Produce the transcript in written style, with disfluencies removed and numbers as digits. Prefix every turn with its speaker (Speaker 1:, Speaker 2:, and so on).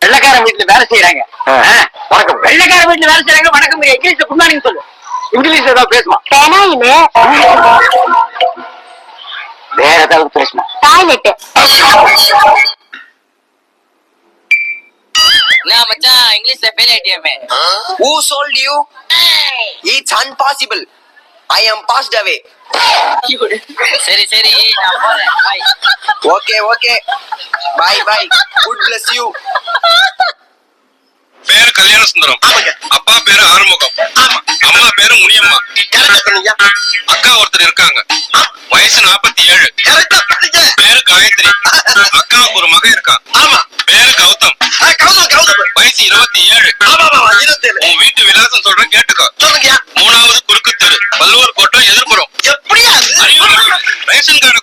Speaker 1: வெள்ளக்கார வீட்டுல வேலை செய்யறாங்க. வணக்கம். வெள்ளக்கார வீட்டுல வேலை செய்யறாங்க. வணக்கம். இங்கிலீஷ்ல குட் மார்னிங் சொல்லு. இங்கிலீஷ்ல ஏதாவது பேசுமா? வேற ஏதாவது பேசுமா?
Speaker 2: டாய்லெட்.
Speaker 3: நான் மச்சான் இங்கிலீஷ்ல fail ஆயிட்டியாமே.
Speaker 4: Who told you? It's impossible. I am passed away.
Speaker 3: சரி சரி நான் போறேன். By.
Speaker 4: Okay. Bye. God bless you.
Speaker 5: பேரு கல்யாண சுந்தரம். அப்பா பேரு ஆறுமுகம். அம்மா பேரு முனியம்மா. அக்கா ஒருத்தர் இருக்காங்க. வயசு 47. பேரு காயத்ரி. அக்காவுக்கு ஒரு மகன் இருக்கான். பேரு கௌதம். வயசு 27. உன் வீட்டு விலாசம் சொல்றேன் கேட்டுக்கோ. 3வது குறுக்கு தெரு, வள்ளுவர் கோட்டம் எதிர்ப்புறம். Ration card